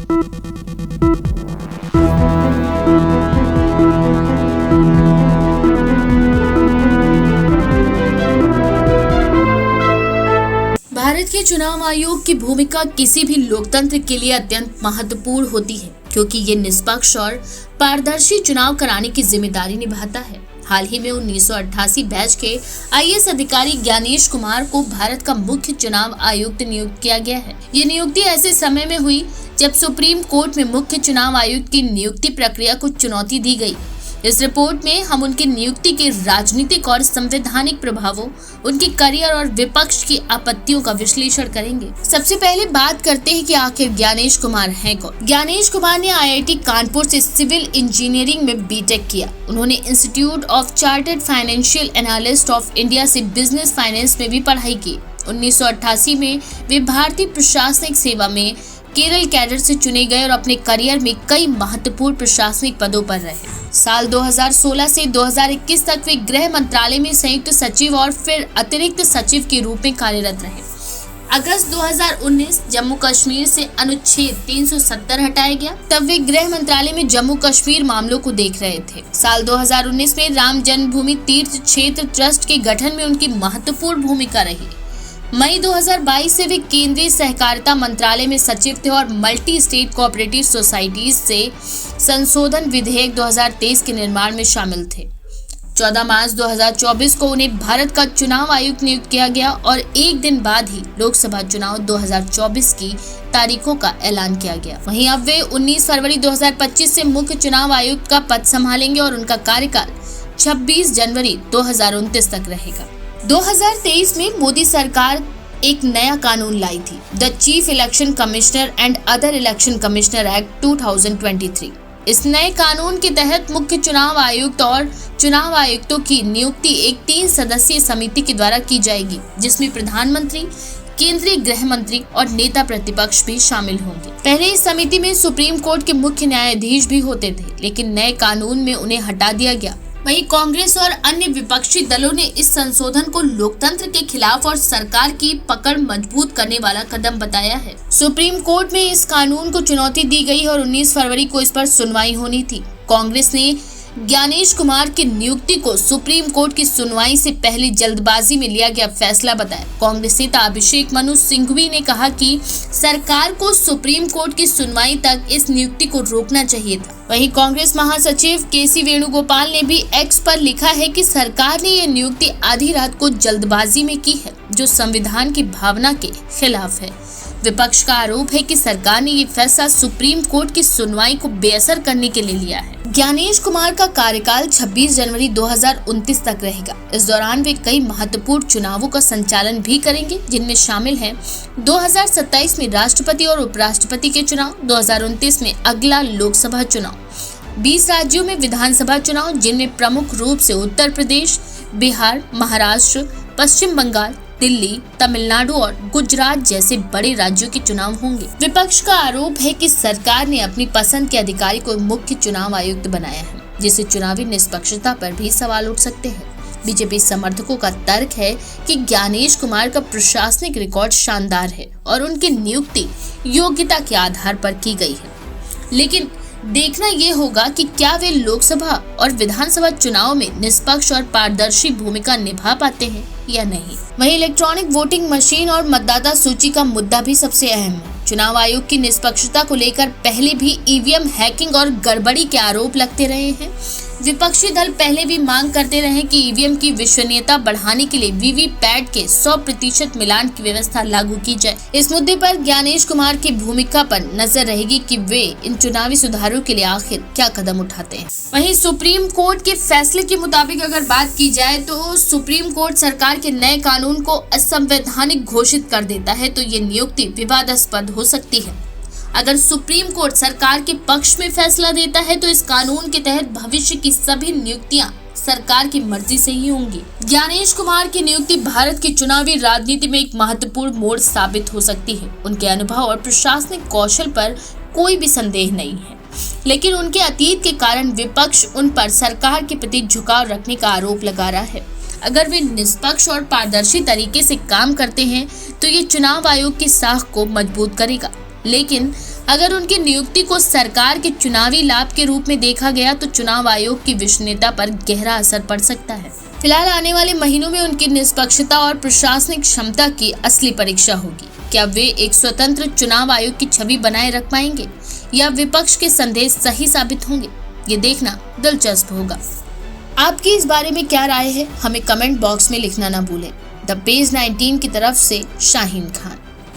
भारत के चुनाव आयोग की भूमिका किसी भी लोकतंत्र के लिए अत्यंत महत्वपूर्ण होती है, क्योंकि ये निष्पक्ष और पारदर्शी चुनाव कराने की जिम्मेदारी निभाता है। हाल ही में 1988 बैच के आईएएस अधिकारी ज्ञानेश कुमार को भारत का मुख्य चुनाव आयुक्त नियुक्त किया गया है। ये नियुक्ति ऐसे समय में हुई जब सुप्रीम कोर्ट में मुख्य चुनाव आयुक्त की नियुक्ति प्रक्रिया को चुनौती दी गई। इस रिपोर्ट में हम उनकी नियुक्ति के राजनीतिक और संवैधानिक प्रभावों, उनकी करियर और विपक्ष की आपत्तियों का विश्लेषण करेंगे। सबसे पहले बात करते हैं कि आखिर ज्ञानेश कुमार हैं कौन। ज्ञानेश कुमार ने आईआईटी कानपुर से सिविल इंजीनियरिंग में बीटेक किया। उन्होंने institute of chartered financial analyst of India से बिजनेस फाइनेंस में भी पढ़ाई की। 1988 में वे भारतीय प्रशासनिक सेवा में केरल कैडर से चुने गए और अपने करियर में कई महत्वपूर्ण प्रशासनिक पदों पर रहे। साल 2016 से 2021 तक वे गृह मंत्रालय में संयुक्त सचिव और फिर अतिरिक्त सचिव के रूप में कार्यरत रहे। अगस्त 2019 जम्मू कश्मीर से अनुच्छेद 370 हटाया गया, तब वे गृह मंत्रालय में जम्मू कश्मीर मामलों को देख रहे थे। साल 2019 में राम जन्मभूमि तीर्थ क्षेत्र ट्रस्ट के गठन में उनकी महत्वपूर्ण भूमिका रही। मई 2022 से वे केंद्रीय सहकारिता मंत्रालय में सचिव थे और मल्टी स्टेट कोऑपरेटिव सोसाइटीज से संशोधन विधेयक 2023 के निर्माण में शामिल थे। 14 मार्च 2024 को उन्हें भारत का चुनाव आयुक्त नियुक्त किया गया और एक दिन बाद ही लोकसभा चुनाव 2024 की तारीखों का ऐलान किया गया। वहीं अब वे 19 फरवरी 2025 से मुख्य चुनाव आयुक्त का पद संभालेंगे और उनका कार्यकाल 26 जनवरी 2029 तक रहेगा। 2023 में मोदी सरकार एक नया कानून लाई थी, the chief election commissioner and other election commissioner act 2023। इस नए कानून के तहत मुख्य चुनाव आयुक्त और चुनाव आयुक्तों की नियुक्ति एक 3 सदस्यीय समिति के द्वारा की जाएगी, जिसमें प्रधानमंत्री, केंद्रीय गृह मंत्री और नेता प्रतिपक्ष भी शामिल होंगे। पहले इस समिति में सुप्रीम कोर्ट के मुख्य न्यायाधीश भी होते थे, लेकिन नए कानून में उन्हें हटा दिया गया। वहीं कांग्रेस और अन्य विपक्षी दलों ने इस संशोधन को लोकतंत्र के खिलाफ और सरकार की पकड़ मजबूत करने वाला कदम बताया है। सुप्रीम कोर्ट में इस कानून को चुनौती दी गई और 19 फरवरी को इस पर सुनवाई होनी थी। कांग्रेस ने ज्ञानेश कुमार की नियुक्ति को सुप्रीम कोर्ट की सुनवाई से पहले जल्दबाजी में लिया गया फैसला बताया। कांग्रेस नेता अभिषेक मनु सिंघवी ने कहा कि सरकार को सुप्रीम कोर्ट की सुनवाई तक इस नियुक्ति को रोकना चाहिए था। वहीं कांग्रेस महासचिव केसी वेणुगोपाल ने भी एक्स पर लिखा है कि सरकार ने यह नियुक्ति आधी रात को जल्दबाजी में की है, जो संविधान की भावना के खिलाफ है। विपक्ष का आरोप है कि सरकार ने ये फैसला सुप्रीम कोर्ट की सुनवाई को बेअसर करने के लिए लिया है। ज्ञानेश कुमार का कार्यकाल 26 जनवरी 2029 तक रहेगा। इस दौरान वे कई महत्वपूर्ण चुनावों का संचालन भी करेंगे, जिनमें शामिल हैं 2027 में राष्ट्रपति और उपराष्ट्रपति के चुनाव, 2029 में अगला लोकसभा चुनाव, 20 राज्यों में विधानसभा चुनाव, जिनमें प्रमुख रूप से उत्तर प्रदेश, बिहार, महाराष्ट्र, पश्चिम बंगाल, दिल्ली, तमिलनाडु और गुजरात जैसे बड़े राज्यों के चुनाव होंगे। विपक्ष का आरोप है कि सरकार ने अपनी पसंद के अधिकारी को मुख्य चुनाव आयुक्त बनाया है, जिससे चुनावी निष्पक्षता पर भी सवाल उठ सकते हैं। बीजेपी समर्थकों का तर्क है कि ज्ञानेश कुमार का प्रशासनिक रिकॉर्ड शानदार है और उनकी नियुक्ति योग्यता के आधार पर की गई है, लेकिन देखना ये होगा कि क्या वे लोकसभा और विधानसभा चुनाव में निष्पक्ष और पारदर्शी भूमिका निभा पाते हैं या नहीं। वहीं इलेक्ट्रॉनिक वोटिंग मशीन और मतदाता सूची का मुद्दा भी सबसे अहम है। चुनाव आयोग की निष्पक्षता को लेकर पहले भी ईवीएम हैकिंग और गड़बड़ी के आरोप लगते रहे हैं। विपक्षी दल पहले भी मांग करते रहे कि ईवीएम की विश्वसनीयता बढ़ाने के लिए वीवीपैट के 100% मिलान की व्यवस्था लागू की जाए। इस मुद्दे पर ज्ञानेश कुमार की भूमिका पर नजर रहेगी कि वे इन चुनावी सुधारों के लिए आखिर क्या कदम उठाते हैं। वहीं सुप्रीम कोर्ट के फैसले के मुताबिक अगर बात की जाए तो सुप्रीम कोर्ट सरकार के नए कानून को असंवैधानिक घोषित कर देता है तो ये नियुक्ति विवादास्पद हो सकती है। अगर सुप्रीम कोर्ट सरकार के पक्ष में फैसला देता है तो इस कानून के तहत भविष्य की सभी नियुक्तियां सरकार की मर्जी से ही होंगी। ज्ञानेश कुमार की नियुक्ति भारत की चुनावी राजनीति में एक महत्वपूर्ण मोड़ साबित हो सकती है। उनके अनुभव और प्रशासनिक कौशल पर कोई भी संदेह नहीं है, लेकिन उनके अतीत के कारण विपक्ष उन पर सरकार के प्रति झुकाव रखने का आरोप लगा रहा है। अगर वे निष्पक्ष और पारदर्शी तरीके से काम करते हैं तो ये चुनाव आयोग की साख को मजबूत करेगा, लेकिन अगर उनकी नियुक्ति को सरकार के चुनावी लाभ के रूप में देखा गया तो चुनाव आयोग की विश्वसनीयता पर गहरा असर पड़ सकता है। फिलहाल आने वाले महीनों में उनकी निष्पक्षता और प्रशासनिक क्षमता की असली परीक्षा होगी। क्या वे एक स्वतंत्र चुनाव आयोग की छवि बनाए रख पाएंगे या विपक्ष के संदेश सही साबित होंगे, ये देखना दिलचस्प होगा। आपकी इस बारे में क्या राय है, हमें कमेंट बॉक्स में लिखना ना भूलें। द पेज 19 की तरफ से शाहीन खान।